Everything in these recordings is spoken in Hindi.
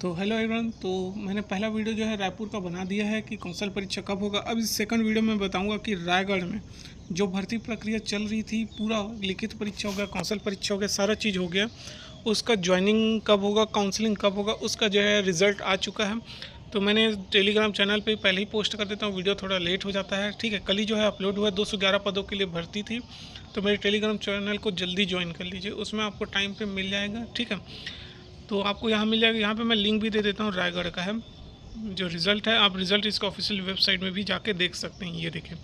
तो हेलो एवरीवन। तो मैंने पहला वीडियो जो है रायपुर का बना दिया है कि कौशल परीक्षा कब होगा। अब इस सेकंड वीडियो में बताऊंगा कि रायगढ़ में जो भर्ती प्रक्रिया चल रही थी, पूरा लिखित परीक्षा हो गया, कौशल परीक्षा हो गया, सारा चीज़ हो गया, उसका ज्वाइनिंग कब होगा, काउंसलिंग कब होगा, उसका जो है रिज़ल्ट आ चुका है। तो मैंने टेलीग्राम चैनल पे पहले ही पोस्ट कर देता हूँ, वीडियो थोड़ा लेट हो जाता है, ठीक है। कल ही जो है अपलोड हुआ, 211 पदों के लिए भर्ती थी। तो मेरे टेलीग्राम चैनल को जल्दी ज्वाइन कर लीजिए, उसमें आपको टाइम पे मिल जाएगा, ठीक है। तो आपको यहाँ मिल जाएगा, यहाँ पे मैं लिंक भी दे देता हूँ, रायगढ़ का है जो रिज़ल्ट है। आप रिज़ल्ट इसका ऑफिशियल वेबसाइट में भी जाके देख सकते हैं। ये देखें,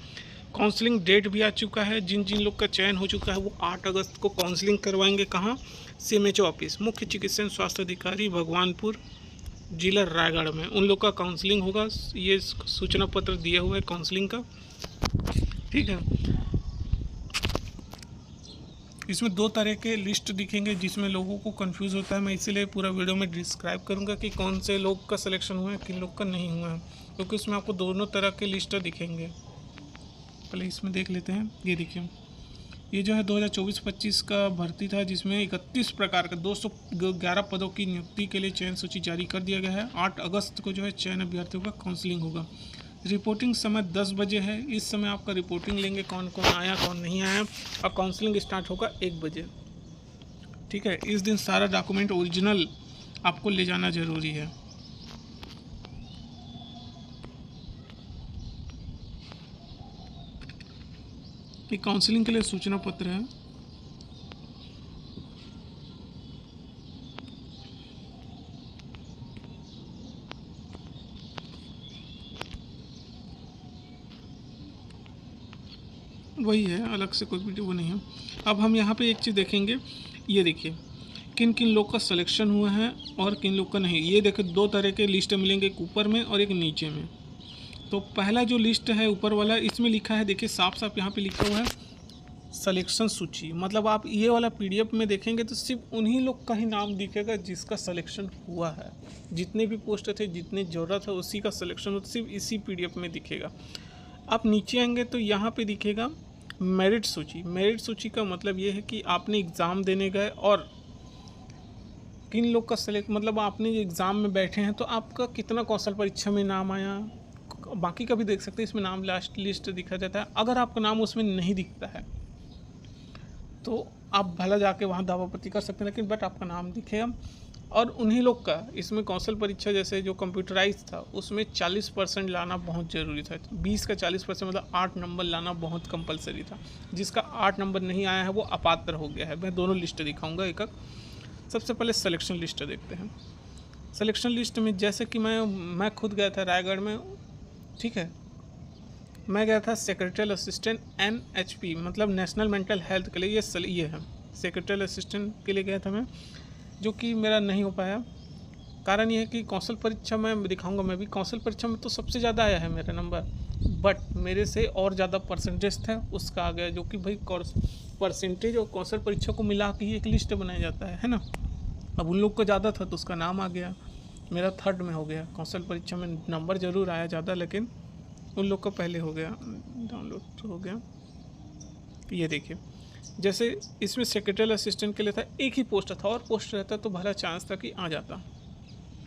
काउंसलिंग डेट भी आ चुका है। जिन जिन लोग का चयन हो चुका है वो 8 अगस्त को काउंसलिंग करवाएंगे। कहाँ? CMHO ऑफिस, मुख्य चिकित्सा स्वास्थ्य अधिकारी, भगवानपुर, जिला रायगढ़ में उन लोग का काउंसलिंग होगा। ये सूचना पत्र दिया हुआ है काउंसलिंग का, ठीक है। इसमें 2 तरह के लिस्ट दिखेंगे जिसमें लोगों को कंफ्यूज होता है। मैं इसीलिए पूरा वीडियो में डिस्क्राइब करूंगा कि कौन से लोग का सिलेक्शन हुआ है, किन लोग का नहीं हुआ है, क्योंकि उसमें आपको दोनों तरह के लिस्ट दिखेंगे। पहले इसमें देख लेते हैं। ये देखिए, ये जो है 2024-25 का भर्ती था, जिसमें 31 प्रकार का 211 पदों की नियुक्ति के लिए चयन सूची जारी कर दिया गया है। 8 अगस्त को जो है चयन अभ्यर्थियों का काउंसलिंग होगा। रिपोर्टिंग समय 10 बजे है। इस समय आपका रिपोर्टिंग लेंगे, कौन कौन आया कौन नहीं आया, और काउंसलिंग स्टार्ट होगा 1 बजे, ठीक है। इस दिन सारा डॉक्यूमेंट ओरिजिनल आपको ले जाना ज़रूरी है। ये काउंसलिंग के लिए सूचना पत्र है। वही है, अलग से कोई वीडियो वो नहीं है। अब हम यहाँ पे एक चीज़ देखेंगे। ये देखिए, किन किन लोग का सिलेक्शन हुआ है और किन लोग का नहीं। ये देखिए, 2 तरह के लिस्ट मिलेंगे, एक ऊपर में और एक नीचे में। तो पहला जो लिस्ट है ऊपर वाला, इसमें लिखा है, देखिए साफ साफ यहाँ पे लिखा हुआ है सिलेक्शन सूची। मतलब आप ये वाला PDF में देखेंगे तो सिर्फ उन्हीं लोग का ही नाम दिखेगा जिसका सिलेक्शन हुआ है। जितने भी पोस्ट थे, जितनी ज़रूरत है, उसी का सिलेक्शन सिर्फ इसी PDF में दिखेगा। आप नीचे आएंगे तो यहाँ पे दिखेगा मेरिट सूची। मेरिट सूची का मतलब ये है कि आपने एग्ज़ाम देने गए और किन लोग का सेलेक्ट, मतलब आपने एग्ज़ाम में बैठे हैं तो आपका कितना कौशल परीक्षा में नाम आया, बाकी का भी देख सकते हैं। इसमें नाम लास्ट लिस्ट दिखा जाता है। अगर आपका नाम उसमें नहीं दिखता है तो आप भला जाके वहाँ दावापत्ती कर सकते हैं, लेकिन बट आपका नाम दिखेगा। और उन्हीं लोग का इसमें कौशल परीक्षा जैसे जो कंप्यूटराइज था उसमें 40% लाना बहुत ज़रूरी था। 20 का 40% मतलब 8 नंबर लाना बहुत कंपलसरी था। जिसका 8 नंबर नहीं आया है वो अपात्र हो गया है। मैं दोनों लिस्ट दिखाऊंगा एक एक। सबसे पहले सिलेक्शन लिस्ट देखते हैं। सिलेक्शन लिस्ट में जैसे कि मैं खुद गया था रायगढ़ में, ठीक है। मैं गया था सेक्रेटरी असिस्टेंट NHP, मतलब नेशनल मेंटल हेल्थ के लिए। ये है सेक्रेटरी असिस्टेंट के लिए गया था मैं, जो कि मेरा नहीं हो पाया। कारण ये है कि कौशल परीक्षा में दिखाऊंगा, मैं भी कौशल परीक्षा में तो सबसे ज़्यादा आया है मेरा नंबर, बट मेरे से और ज़्यादा परसेंटेज था उसका आ गया। जो कि भाई परसेंटेज और कौशल परीक्षा को मिला के ही एक लिस्ट बनाया जाता है ना। अब उन लोग को ज़्यादा था तो उसका नाम आ गया, मेरा 3rd में हो गया। कौशल परीक्षा में नंबर ज़रूर आया ज़्यादा, लेकिन उन लोग का पहले हो गया, डाउनलोड तो हो गया। ये देखिए, जैसे इसमें सेक्रेटरी असिस्टेंट के लिए था, एक ही पोस्ट था, और पोस्ट रहता तो भला चांस था कि आ जाता।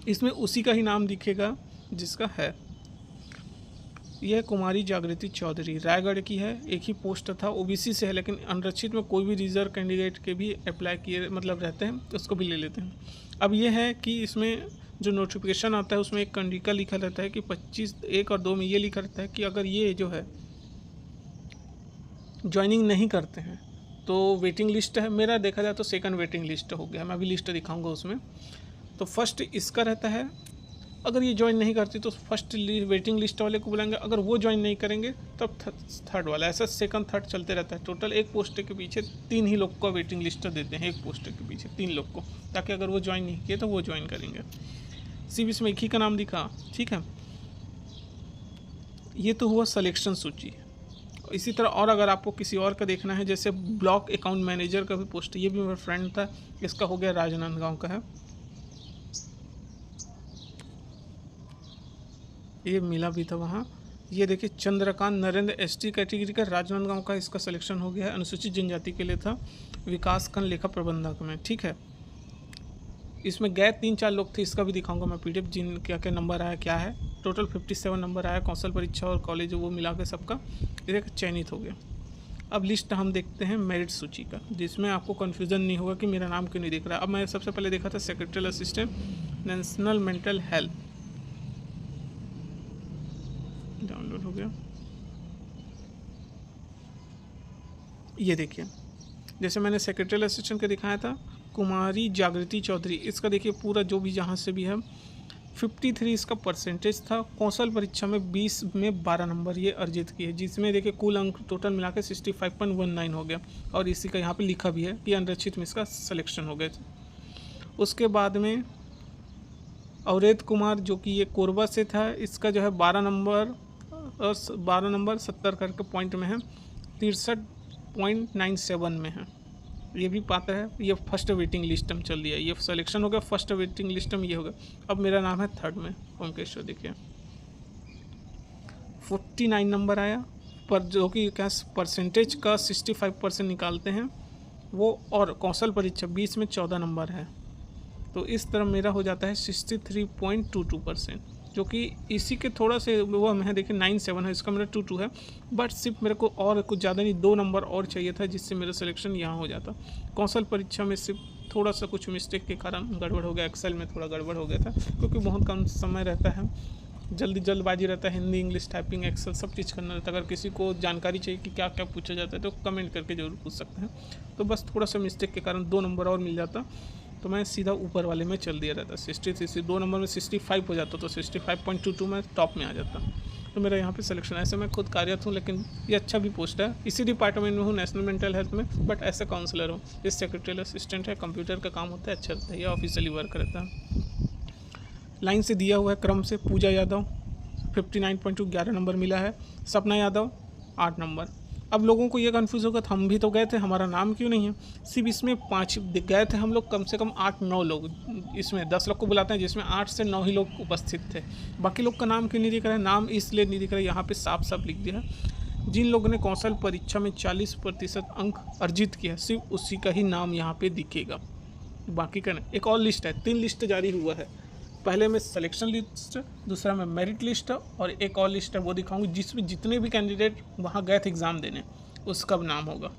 इसमें उसी का ही नाम दिखेगा जिसका है। यह कुमारी जागृति चौधरी रायगढ़ की है, एक ही पोस्ट था, OBC से है, लेकिन अनरक्षित में कोई भी रिजर्व कैंडिडेट के भी अप्लाई किए मतलब रहते हैं तो उसको भी ले लेते हैं। अब ये है कि इसमें जो नोटिफिकेशन आता है उसमें एक कंडिका लिखा रहता है कि 25(1) और 2 में ये लिखा रहता है कि अगर ये जो है ज्वाइनिंग नहीं करते हैं तो वेटिंग लिस्ट है। मेरा देखा जाए तो सेकंड वेटिंग लिस्ट हो गया, मैं अभी लिस्ट दिखाऊंगा उसमें। तो फर्स्ट इसका रहता है, अगर ये ज्वाइन नहीं करती तो फर्स्ट वेटिंग लिस्ट वाले को बुलाएंगे, अगर वो ज्वाइन नहीं करेंगे तब थर्ड वाला। ऐसा सेकंड थर्ड चलते रहता है। टोटल एक पोस्ट के पीछे 3 ही लोग को वेटिंग लिस्ट देते हैं, एक पोस्ट के पीछे 3 लोग को, ताकि अगर वो ज्वाइन नहीं किए तो वो ज्वाइन करेंगे। सिर्फ इसमें एक ही का नाम दिखा, ठीक है। ये तो हुआ सिलेक्शन सूची। इसी तरह और अगर आपको किसी और का देखना है, जैसे ब्लॉक अकाउंट मैनेजर का भी पोस्ट, ये भी मेरा फ्रेंड था, इसका हो गया राजनांदगांव का है। ये मिला भी था वहाँ। ये देखिए, चंद्रकांत नरेंद्र ST कैटेगरी का, राजनांदगांव का, इसका सिलेक्शन हो गया है। अनुसूचित जनजाति के लिए था, विकास खंड लेखा प्रबंधक में, ठीक है। इसमें गए 3-4 लोग थे, इसका भी दिखाऊंगा मैं PDF, जिन क्या क्या नंबर आया क्या है। टोटल 57 नंबर आया, कौशल परीक्षा और कॉलेज वो मिला के सबका, ये चयनित हो गया। अब लिस्ट हम देखते हैं मेरिट सूची का, जिसमें आपको कन्फ्यूज़न नहीं होगा कि मेरा नाम क्यों नहीं दिख रहा। अब मैं सबसे पहले देखा था secretary assistant national mental health, download हो गया। ये देखिए, जैसे मैंने सेक्रेटरी असिस्टेंट का दिखाया था कुमारी जागृति चौधरी, इसका देखिए पूरा जो भी जहाँ से भी है 53 इसका परसेंटेज था। कौशल परीक्षा में 20 में 12 नंबर ये अर्जित किए, जिसमें देखिए कुल अंक टोटल मिला के 65.19 हो गया। और इसी का यहाँ पे लिखा भी है कि अनरक्षित में इसका सिलेक्शन हो गया। उसके बाद में अवरेद कुमार जो कि ये कोरबा से था, इसका जो है 12 नंबर 70 करके पॉइंट में है, 63.97 में है, ये भी पात्र है। ये फर्स्ट वेटिंग लिस्ट में चल दिया, ये सिलेक्शन हो गया फर्स्ट वेटिंग लिस्ट में, ये हो गया। अब मेरा नाम है थर्ड में, ओमकेश्वर। देखिए 49 नंबर आया, पर जो कि क्या परसेंटेज का 65% निकालते हैं वो, और कौशल परीक्षा 20 में 14 नंबर है, तो इस तरह मेरा हो जाता है 63.22%, जो कि इसी के थोड़ा से वो है। देखिए 97 है, इसका मेरा 22 है, बट सिर्फ मेरे को और कुछ ज़्यादा नहीं 2 नंबर और चाहिए था, जिससे मेरा सिलेक्शन यहाँ हो जाता। कौशल परीक्षा में सिर्फ थोड़ा सा कुछ मिस्टेक के कारण गड़बड़ हो गया, एक्सेल में थोड़ा गड़बड़ हो गया था, क्योंकि बहुत कम समय रहता है, जल्दबाजी रहता है, हिंदी इंग्लिश टाइपिंग एक्सेल सब चीज़ करना रहता है। अगर किसी को जानकारी चाहिए कि क्या क्या पूछा जाता है तो कमेंट करके ज़रूर पूछ सकते हैं। तो बस थोड़ा सा मिस्टेक के कारण 2 नंबर और मिल जाता, तो मैं सीधा ऊपर वाले में चल दिया रहता। 63 2 नंबर में 65 हो जाता, तो 65.22 में टॉप में आ जाता। तो मेरा यहाँ पे सिलेक्शन। ऐसे मैं खुद कार्यरत हूँ, लेकिन ये अच्छा भी पोस्ट है, इसी डिपार्टमेंट में हूँ, नेशनल मेंटल हेल्थ में, बट ऐसे काउंसलर हूँ। इस सेक्रेटरी असिस्टेंट है, कंप्यूटर का काम होता है, अच्छा रहता है, ये ऑफिशियली वर्क रहता है। लाइन से दिया हुआ है क्रम से, पूजा यादव 59.2 11 नंबर मिला है, सपना यादव 8 नंबर। अब लोगों को ये कन्फ्यूज़ होगा, हम भी तो गए थे, हमारा नाम क्यों नहीं है। सिर्फ इसमें 5 गए थे हम लोग, कम से कम 8-9 लोग, इसमें 10 लोग को बुलाते हैं, जिसमें 8 से 9 ही लोग उपस्थित थे। बाकी लोग का नाम क्यों नहीं दिख रहा है? नाम इसलिए नहीं दिख रहा है, यहाँ पे साफ साफ लिख दिया है, जिन लोगों ने कौशल परीक्षा में 40% अंक अर्जित किया, सिर्फ उसी का ही नाम यहाँ पे दिखेगा, बाकी का नहीं। एक और लिस्ट है, 3 लिस्ट जारी हुआ है, पहले में सिलेक्शन लिस्ट, दूसरा में मेरिट लिस्ट, और एक और लिस्ट है वो दिखाऊंगी, जिसमें जितने भी कैंडिडेट वहाँ गए थे एग्ज़ाम देने उसका नाम होगा,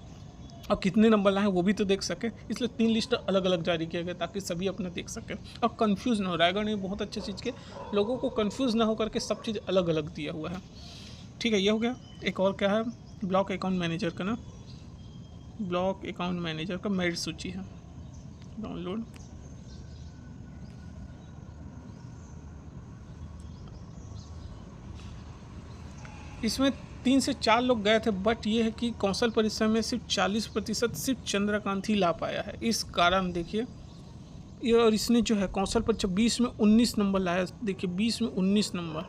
और कितने नंबर लाए वो भी तो देख सके। इसलिए 3 लिस्ट अलग अलग जारी किया गया, ताकि सभी अपना देख सकें और कंफ्यूज ना हो। रायगढ़ ने बहुत अच्छी चीज़ के, लोगों को कंफ्यूज ना हो करके सब चीज़ अलग अलग दिया हुआ है। ठीक है, ये हो गया। एक और क्या है, ब्लॉक अकाउंट मैनेजर का ना, ब्लॉक अकाउंट मैनेजर का मेरिट सूची है, डाउनलोड। इसमें 3 से 4 लोग गए थे, बट ये है कि कौशल परीक्षा में सिर्फ 40% सिर्फ चंद्रकांत ही ला पाया है। इस कारण देखिए ये, और इसने जो है कौशल परीक्षा 20 में 19 नंबर लाया। देखिए 20 में 19 नंबर,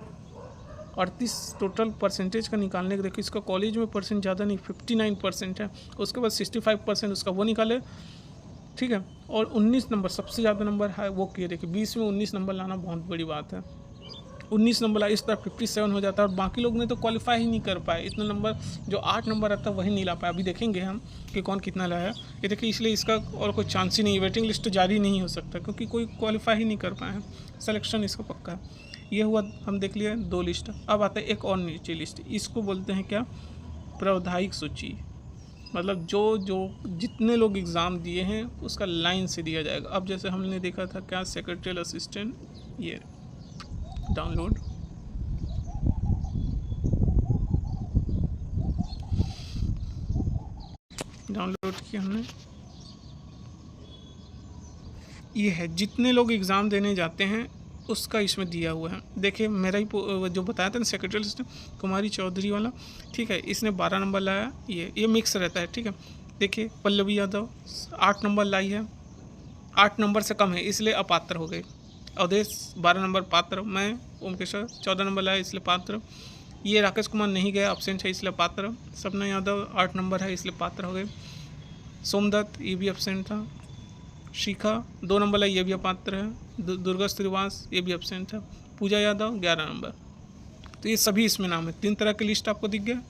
38 टोटल परसेंटेज का निकालने के। देखिए इसका कॉलेज में परसेंट ज़्यादा नहीं, 59% है। उसके बाद 65% उसका वो निकाले, ठीक है, और 19 नंबर सबसे ज़्यादा नंबर है वो किए। देखिए 20 में 19 नंबर लाना बहुत बड़ी बात है। 19 नंबर लाया, इस तरह 57 हो जाता है, और बाकी लोग ने तो क्वालिफाई ही नहीं कर पाए। इतना नंबर जो 8 नंबर आता है वही नहीं ला पाया। अभी देखेंगे हम कि कौन कितना लाया। ये देखिए, इसलिए इसका और कोई चांस ही नहीं, वेटिंग लिस्ट जारी नहीं हो सकता, क्योंकि कोई क्वालिफाई ही नहीं कर पाए हैं। सिलेक्शन इसका पक्का है। ये हुआ, हम देख लिया 2 लिस्ट। अब आता है एक और नीचे लिस्ट, इसको बोलते हैं क्या, प्रावधायिक सूची। मतलब जो जितने लोग एग्ज़ाम दिए हैं उसका लाइन से दिया जाएगा। अब जैसे हमने देखा था क्या, सेक्रेटरी असिस्टेंट, ये डाउनलोड, किया हमने। ये है जितने लोग एग्ज़ाम देने जाते हैं उसका इसमें दिया हुआ है। देखिए मेरा ही जो बताया था ना, सेक्रेटरी असिस्टेंट कुमारी चौधरी वाला, ठीक है, इसने 12 नंबर लाया। ये मिक्स रहता है, ठीक है। देखिए पल्लवी यादव 8 नंबर लाई है, 8 नंबर से कम है इसलिए अपात्र हो गए। अवधेश 12 नंबर पात्र, मैं ओमकेश्वर 14 नंबर लाया इसलिए पात्र। ये राकेश कुमार नहीं गया, एब्सेंट है इसलिए पात्र। सपना यादव 8 नंबर है इसलिए पात्र हो गए। सोमदत्त ये भी एब्सेंट था। शिखा 2 नंबर लाई, ये भी अपात्र है। दुर्गा श्रीवास ये भी एब्सेंट है। पूजा यादव 11 नंबर। तो ये सभी इसमें नाम है। 3 तरह की लिस्ट आपको दिख गया।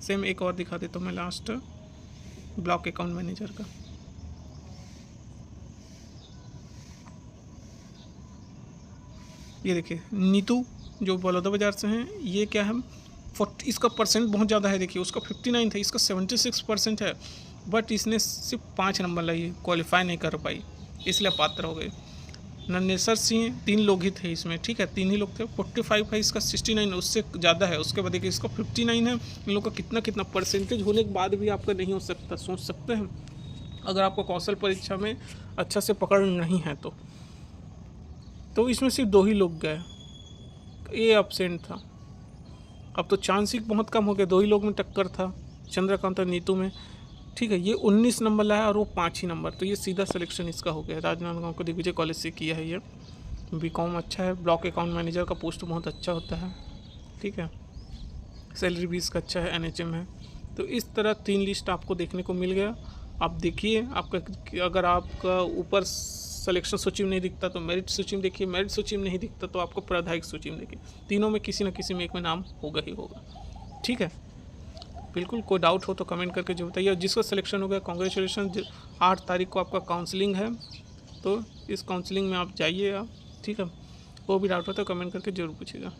सेम एक और दिखा देता हूँ मैं लास्ट, ब्लॉक अकाउंट मैनेजर का। ये देखिए नीतू जो बलौदाबाजार से हैं, ये क्या है 40, इसका परसेंट बहुत ज़्यादा है। देखिए उसका 59 था, इसका 76% है, बट इसने सिर्फ 5 नंबर लाई, क्वालिफाई नहीं कर पाई, इसलिए पात्र हो गए। नन्हेसर सिंह 3 लोग ही थे इसमें, ठीक है 3 ही लोग थे। 45 है, इसका 69 उससे ज़्यादा है। उसके बाद देखिए इसका 59 है। इन लोग का कितना कितना परसेंटेज होने के बाद भी आपका नहीं हो सकता, सोच सकते हैं अगर आपको कौशल परीक्षा में अच्छा से पकड़ नहीं है तो इसमें सिर्फ 2 ही लोग गए, ये एब्सेंट था। अब तो चांस ही बहुत कम हो गया, 2 ही लोग में टक्कर था, चंद्रकांत और नीतू में, ठीक है। ये 19 नंबर लाया और वो 5 ही नंबर, तो ये सीधा सिलेक्शन इसका हो गया। राजनांदगांव को दिग्विजय कॉलेज से किया है ये। बीकॉम अच्छा है, ब्लॉक अकाउंट मैनेजर का पोस्ट बहुत अच्छा होता है, ठीक है। सैलरी भी इसका अच्छा है, NHM है। तो इस तरह 3 लिस्ट आपको देखने को मिल गया। आप देखिए आपका, अगर आपका ऊपर सिलेक्शन सूची में नहीं दिखता तो मेरिट सूची में देखिए, मेरिट सूची में नहीं दिखता तो आपको प्रावधायिक सूची में देखिए। तीनों में किसी न किसी में एक में नाम होगा ही होगा, ठीक है। बिल्कुल, कोई डाउट हो तो कमेंट करके जो बताइए। जिसका सिलेक्शन हो गया कॉन्ग्रेचुलेशन। 8 तारीख को आपका काउंसलिंग है, तो इस काउंसलिंग में आप जाइए आप, ठीक है। वो भी डाउट हो तो कमेंट करके ज़रूर पूछिएगा।